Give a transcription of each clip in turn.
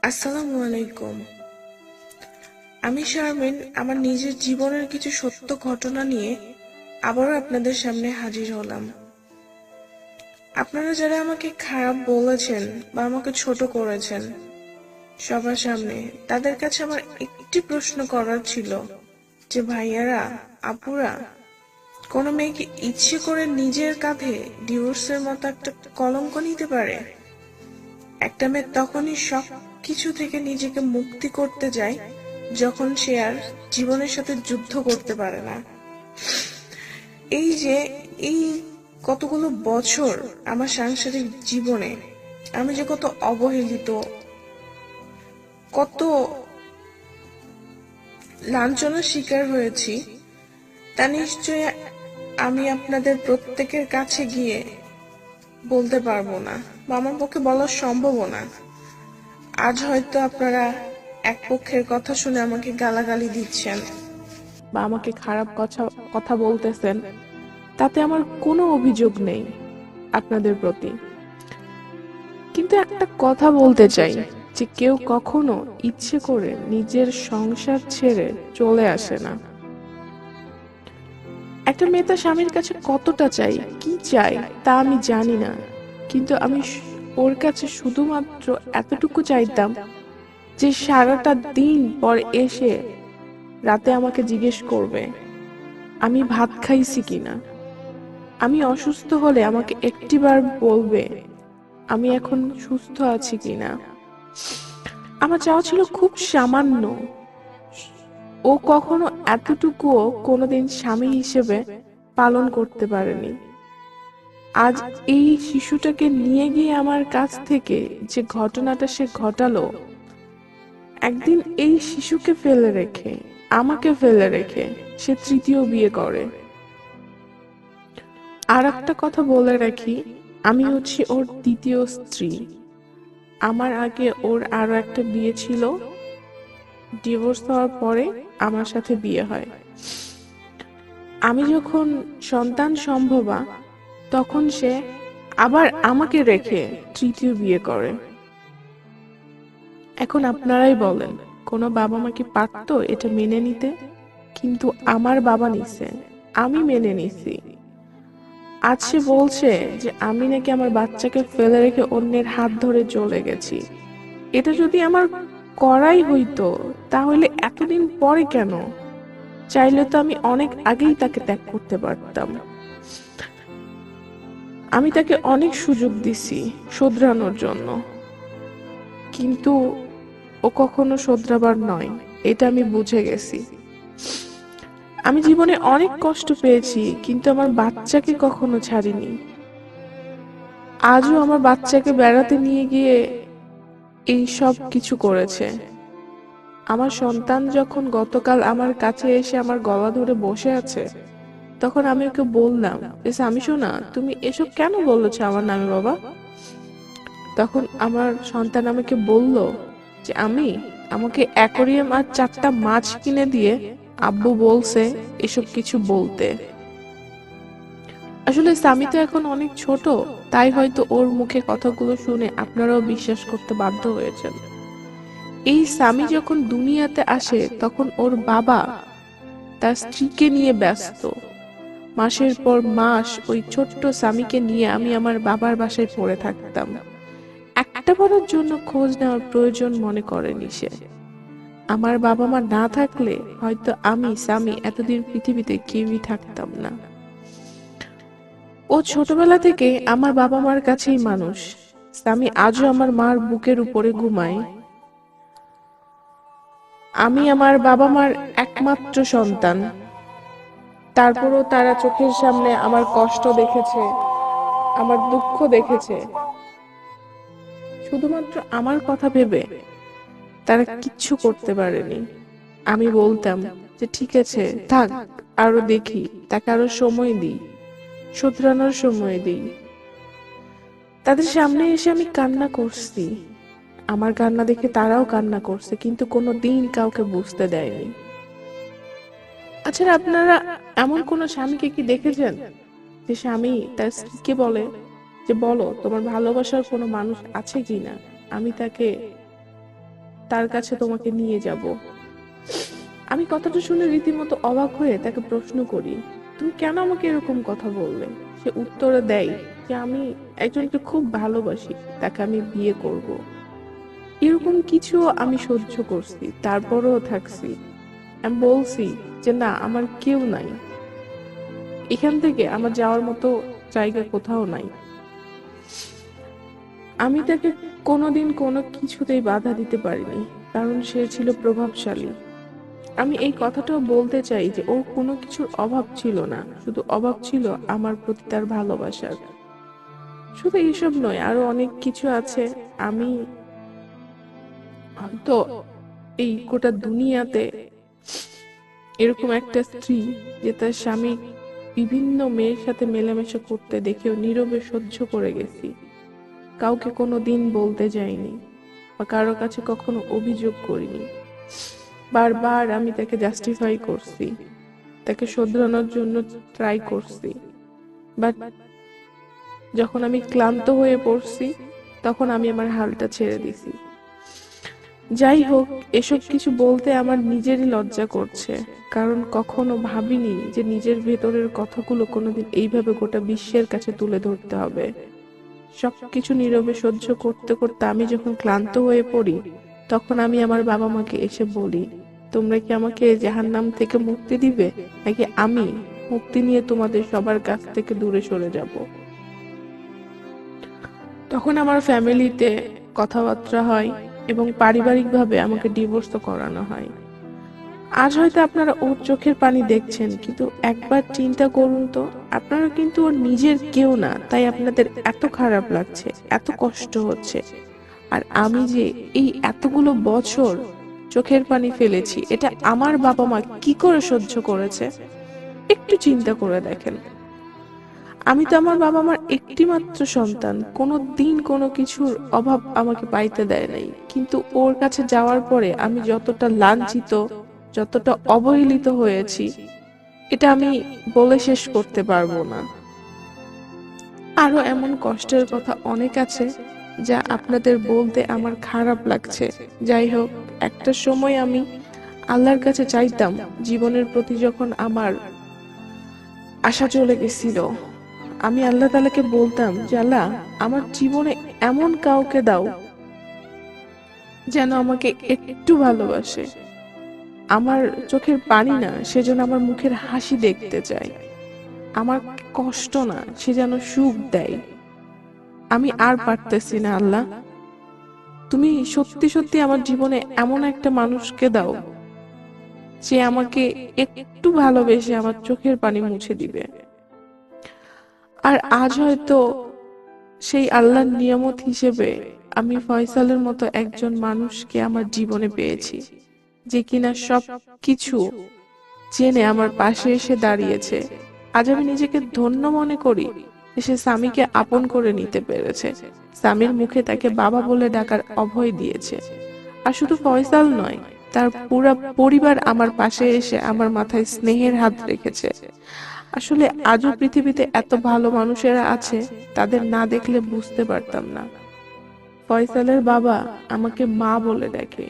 আসসালামু আলাইকুম। আমি শারমিন আমার নিজের জীবনের কিছু সত্য ঘটনা নিয়ে আবারও আপনাদের সামনে হাজির হলাম। আপনারা যারা আমাকে খারাপ বলেছেন বা আমাকে ছোট করেছেন সবার সামনে, তাদের কাছে আমার একটি প্রশ্ন করার ছিল যে ভাইয়ারা, আপুরা, কোনো মেয়েকে ইচ্ছে করে নিজের কাঁধে ডিভোর্সের মতো একটা কলঙ্ক নিতে পারে? একটা মেয়ে তখনই সব কিছু থেকে নিজেকে মুক্তি করতে যায় যখন সে আর জীবনের সাথে যুদ্ধ করতে পারে না। এই যে এই কতগুলো বছর আমার সাংসারিক জীবনে আমি যে কত অবহেলিত, কত লাঞ্ছনার শিকার হয়েছি, তা নিশ্চয়ই আমি আপনাদের প্রত্যেকের কাছে গিয়ে বলতে পারবো না, বা আমার পক্ষে বলা সম্ভবও না। আজ হয়তো আপনারা এক পক্ষের কথা শুনে আমাকে গালাগালি দিচ্ছেন বা আমাকে খারাপ কথা বলতেছেন, তাতে আমার কোনো অভিযোগ নেই আপনাদের প্রতি। কিন্তু একটা কথা বলতে চাই যে কেউ কখনো ইচ্ছে করে নিজের সংসার ছেড়ে চলে আসে না। একটা মেয়ে তার স্বামীর কাছে কতটা চাই, কি চাই তা আমি জানি না, কিন্তু আমি ওর কাছে শুধুমাত্র এতটুকু চাইতাম যে সারাটা দিন পর এসে রাতে আমাকে জিজ্ঞেস করবে আমি ভাত খাইছি কিনা, আমি অসুস্থ হলে আমাকে একটিবার বলবে আমি এখন সুস্থ আছি কিনা। আমার চাওয়া ছিল খুব সামান্য। ও কখনো এতটুকুও কোনোদিন স্বামী হিসেবে পালন করতে পারেনি। আজ এই শিশুটাকে নিয়ে গিয়ে আমার কাছ থেকে যে ঘটনাটা সে ঘটালো, একদিন এই শিশুকে ফেলে রেখে, আমাকে ফেলে রেখে সে তৃতীয় বিয়ে করে। আর একটা কথা বলে রাখি, আমি হচ্ছি ওর দ্বিতীয় স্ত্রী। আমার আগে ওর আরো একটা বিয়ে ছিল, ডিভোর্স হওয়ার পরে আমার সাথে বিয়ে হয়। আমি যখন সন্তান সম্ভবা তখন সে আবার আমাকে রেখে তৃতীয় বিয়ে করে। এখন আপনারাই বলেন, কোনো বাবা মা কি পারতো এটা মেনে নিতে? কিন্তু আমার বাবা নিছে, আমি মেনে নিছি। আজ সে বলছে যে আমি নাকি আমার বাচ্চাকে ফেলে রেখে অন্যের হাত ধরে চলে গেছি। এটা যদি আমার করাই হইতো তাহলে এতদিন পরে কেন? চাইলে তো আমি অনেক আগেই তাকে ত্যাগ করতে পারতাম। আমি তাকে অনেক সুযোগ দিছি শোধরানোর জন্য, কিন্তু ও কখনো শোধরাবার নয়, এটা আমি বুঝে গেছি। আমি জীবনে অনেক কষ্ট পেয়েছি, কিন্তু আমার বাচ্চাকে কখনো ছাড়িনি। আজও আমার বাচ্চাকে বেড়াতে নিয়ে গিয়ে এই সব কিছু করেছে। আমার সন্তান যখন গতকাল আমার কাছে এসে আমার গলা ধরে বসে আছে, তখন আমি ওকে বললাম যে স্বামী শোনা, তুমি এসব কেন বলেছো আমার নামে বাবা? তখন আমার সন্তান আমাকে বলল যে আমাকে অ্যাকোরিয়াম আর 4টা মাছ কিনে দিয়ে আব্বু বলছে এসব কিছু বলতে। আসলে স্বামী তো এখন অনেক ছোট, তাই হয়তো ওর মুখে কথাগুলো শুনে আপনারাও বিশ্বাস করতে বাধ্য হয়েছেন। এই স্বামী যখন দুনিয়াতে আসে তখন ওর বাবা তার স্ত্রীকে নিয়ে ব্যস্ত। মাসের পর মাস ওই ছোট্ট স্বামীকে নিয়ে আমি আমার বাবার বাসায় পড়ে থাকতাম। একটা বারের জন্য খোঁজ নেওয়ার প্রয়োজন মনে করেনি সে। আমার বাবা মা না থাকলে হয়তো আমি স্বামী এতদিন পৃথিবীতে কেউই থাকতাম না। ও ছোটবেলা থেকে আমার বাবা মার কাছেই মানুষ। স্বামী আজও আমার মার বুকের উপরে ঘুমায়। আমি আমার বাবা মার একমাত্র সন্তান। তারপরও তারা চোখের সামনে আমার কষ্ট দেখেছে, আমার দুঃখ দেখেছে। শুধুমাত্র আমার কথা ভেবে তারা কিচ্ছু করতে পারেনি। আমি বলতাম যে ঠিক আছে থাক, আরো দেখি, তাকে আরো সময় দিই, শোধরানোর সময় দিই। তাদের সামনে এসে আমি কান্না করছি, আমার কান্না দেখে তারাও কান্না করছে, কিন্তু কোনো দিন কাউকে বুঝতে দেয়নি। আচ্ছা, আপনারা এমন কোন স্বামীকে কি দেখেছেন যে স্বামী তার স্ত্রীকে বলে যে বলো তোমার ভালোবাসার কোনো মানুষ আছে কিনা, আমি তাকে তার কাছে তোমাকে নিয়ে যাব। আমি কথাটা শুনে রীতিমতো অবাক হয়ে তাকে প্রশ্ন করি, তুমি কেন আমাকে এরকম কথা বললে? সে উত্তরে দেয় যে আমি একজনকে খুব ভালোবাসি, তাকে আমি বিয়ে করব। এরকম কিছু আমি সহ্য করছি, তারপরেও থাকছি। আমি বলছি যে না, আমার কেউ নাই, এখান থেকে আমার যাওয়ার মতো জায়গা কোথাও নাই। আমি তাকে কোনোদিন কোনো কিছুতেই বাধা দিতে পারিনি, কারণ সে ছিল প্রভাবশালী। আমি এই কথাটাও বলতে চাই যে ওর কোনো কিছুর অভাব ছিল না, শুধু অভাব ছিল আমার প্রতি তার ভালোবাসার। শুধু এইসব নয়, আরো অনেক কিছু আছে। আমি হয়তো এই গোটা দুনিয়াতে এরকম একটা স্ত্রী যে তার স্বামী বিভিন্ন মেয়ের সাথে মেলামেশা করতে দেখেও নীরবে সহ্য করে গেছি, কাউকে কোনো দিন বলতে যাইনি বা কারো কাছে কখনো অভিযোগ করিনি। বারবার আমি তাকে জাস্টিফাই করছি, তাকে শোধরানোর জন্য ট্রাই করছি, বাট যখন আমি ক্লান্ত হয়ে পড়ছি তখন আমি আমার হালটা ছেড়ে দিছি। যাই হোক, এসব কিছু বলতে আমার নিজেরই লজ্জা করছে, কারণ কখনো ভাবিনি যে নিজের ভেতরের কথাগুলো কোনোদিন এইভাবে গোটা বিশ্বের কাছে তুলে ধরতে হবে। সবকিছু নীরবে সহ্য করতে করতে আমি যখন ক্লান্ত হয়ে পড়ি, তখন আমি আমার বাবা মাকে এসে বলি, তোমরা কি আমাকে জাহান্নাম থেকে মুক্তি দিবে, নাকি আমি মুক্তি নিয়ে তোমাদের সবার কাছ থেকে দূরে সরে যাব? তখন আমার ফ্যামিলিতে কথাবার্তা হয় এবং পারিবারিকভাবে আমাকে ডিভোর্স করানো হয়। আজ হয়তো আপনারা ওর চোখের পানি দেখছেন, কিন্তু একবার চিন্তা করুন তো, আপনারা কিন্তু ওর নিজের কেউ না, তাই আপনাদের এত খারাপ লাগছে, এত কষ্ট হচ্ছে। আর আমি যে এই এতগুলো বছর চোখের পানি ফেলেছি, এটা আমার বাবা মা কি করে সহ্য করেছে? একটু চিন্তা করে দেখেন। আমি তো আমার বাবা মার একটি মাত্র সন্তান, কোনো দিন কোনো কিছুর অভাব আমাকে পাইতে দেয় নাই, কিন্তু ওর কাছে যাওয়ার পরে আমি যতটা লাঞ্ছিত, যতটা অবহেলিত হয়েছি, এটা আমি বলে শেষ করতে পারবো না। আরো এমন কষ্টের কথা অনেক আছে যা আপনাদের বলতে আমার খারাপ লাগছে। যাই হোক, একটা সময় আমি আল্লাহর কাছে চাইতাম, জীবনের প্রতি যখন আমার আশা চলে গেছিল, আমি আল্লাহ তাআলাকে বলতাম যে আল্লাহ, আমার জীবনে এমন কাউকে দাও যেন আমাকে একটু ভালোবাসে, আমার চোখের পানি না, সে যেন আমার মুখের হাসি দেখতে চায়, আমার কষ্ট না, সে যেন সুখ দেয়। আমি আর পারতেছি না আল্লাহ, তুমি সত্যি সত্যি আমার জীবনে এমন একটা মানুষকে দাও যে আমাকে একটু ভালোবেসে আমার চোখের পানি মুছে দিবে। আর আজ হয়তো সেই আল্লাহর নিয়ামত হিসেবে আমি ফয়সালের মতো একজন মানুষকে আমার জীবনে পেয়েছি, যে কিনা সব কিছু জেনে আমার পাশে এসে দাঁড়িয়েছে। আজ আমি নিজেকে ধন্য মনে করি যে সে স্বামীকে আপন করে নিতে পেরেছে, স্বামীর মুখে তাকে বাবা বলে ডাকার অভয় দিয়েছে। আর শুধু ফয়সাল নয়, তার পুরো পরিবার আমার পাশে এসে আমার মাথায় স্নেহের হাত রেখেছে। আসলে আজও পৃথিবীতে এত ভালো মানুষেরা আছে, তাদের না দেখলে বুঝতে পারতাম না। ফয়সালের বাবা আমাকে মা বলে ডাকে,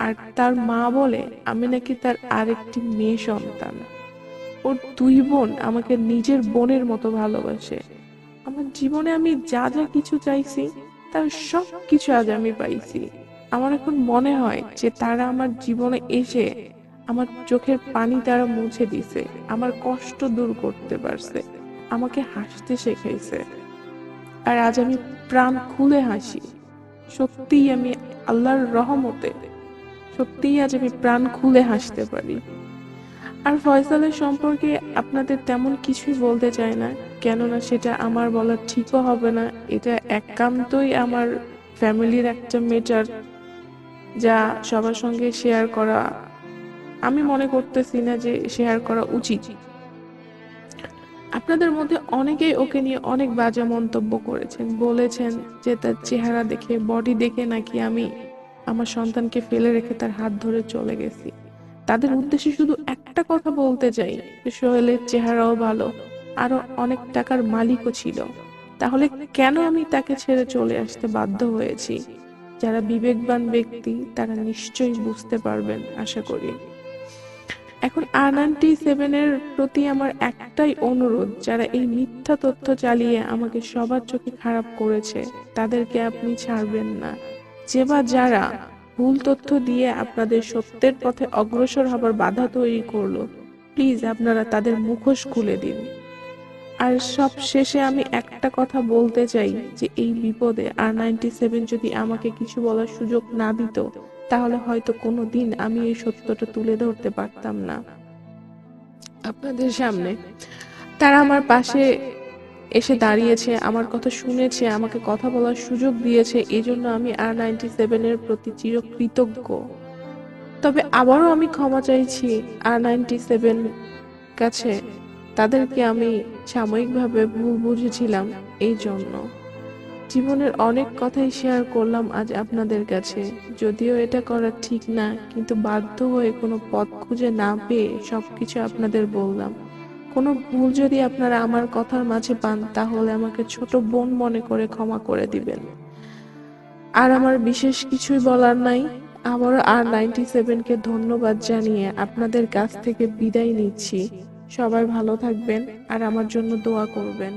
আর তার মা বলে আমি নাকি তার আরেকটি মেয়ে সন্তান। ওর দুই বোন আমাকে নিজের বোনের মতো ভালোবাসে। আমার জীবনে আমি যা যা কিছু চাইছি, তার সব কিছু আজ আমি পাইছি। আমার এখন মনে হয় যে তারা আমার জীবনে এসে আমার চোখের পানি তারা মুছে দিছে, আমার কষ্ট দূর করতে পারছে, আমাকে হাসতে শেখাইছে। আর আজ আমি প্রাণ খুলে হাসি। সত্যিই আমি আল্লাহর রহমতে সত্যিই আজ আমি প্রাণ খুলে হাসতে পারি। আর ফয়সালের সম্পর্কে আপনাদের তেমন কিছুই বলতে চাই না, কেননা সেটা আমার বলা ঠিকও হবে না। এটা একান্তই আমার ফ্যামিলির একটা ম্যাটার, যা সবার সঙ্গে শেয়ার করা আমি মনে করতেছি না যে শেয়ার করা উচিত। আপনাদের মধ্যে অনেকেই ওকে নিয়ে অনেক বাজে মন্তব্য করেছেন, বলেছেন যে তার চেহারা দেখে, বডি দেখে নাকি আমি আমার সন্তানকে ফেলে রেখে তার হাত ধরে চলে গেছি। তাদের উদ্দেশ্যে শুধু একটা কথা বলতে চাই যে সোহেলের চেহারাও ভালো, আরো অনেক টাকার মালিকও ছিল, তাহলে কেন আমি তাকে ছেড়ে চলে আসতে বাধ্য হয়েছি? যারা বিবেকবান ব্যক্তি তারা নিশ্চয়ই বুঝতে পারবেন আশা করি। এখন R97 এর প্রতি আমার একটাই অনুরোধ, যারা এই মিথ্যা তথ্য চালিয়ে আমাকে সবার চোখে খারাপ করেছে তাদেরকে আপনি ছাড়বেন না। যে বা যারা ভুল তথ্য দিয়ে আপনাদের সত্যের পথে অগ্রসর হবার বাধা তৈরি করলো, প্লিজ আপনারা তাদের মুখোশ খুলে দিন। আর সব শেষে আমি একটা কথা বলতে চাই যে এই বিপদে R97 যদি আমাকে কিছু বলার সুযোগ না দিত, তাহলে হয়তো কোনোদিন আমি এই সত্যটা তুলে ধরতে পারতাম না আপনাদের সামনে। তারা আমার পাশে এসে দাঁড়িয়েছে, আমার কথা শুনেছে, আমাকে কথা বলার সুযোগ দিয়েছে, এজন্য আমি R97 এর প্রতি চিরকৃতজ্ঞ। তবে আবারও আমি ক্ষমা চাইছি R97 কাছে, তাদেরকে আমি সাময়িকভাবে ভুল বুঝেছিলাম। এই জন্য জীবনের অনেক কথাই শেয়ার করলাম আজ আপনাদের কাছে, যদিও এটা করা ঠিক না, কিন্তু বাধ্য হয়ে কোনো পথ খুঁজে না পেয়ে সবকিছু আপনাদের বললাম। কোনো ভুল যদি আপনারা আমার কথার মাঝে পান তাহলে আমাকে ছোট বোন মনে করে ক্ষমা করে দিবেন। আর আমার বিশেষ কিছুই বলার নাই। আবারও R97 কে ধন্যবাদ জানিয়ে আপনাদের কাছ থেকে বিদায় নিচ্ছি। সবাই ভালো থাকবেন আর আমার জন্য দোয়া করবেন।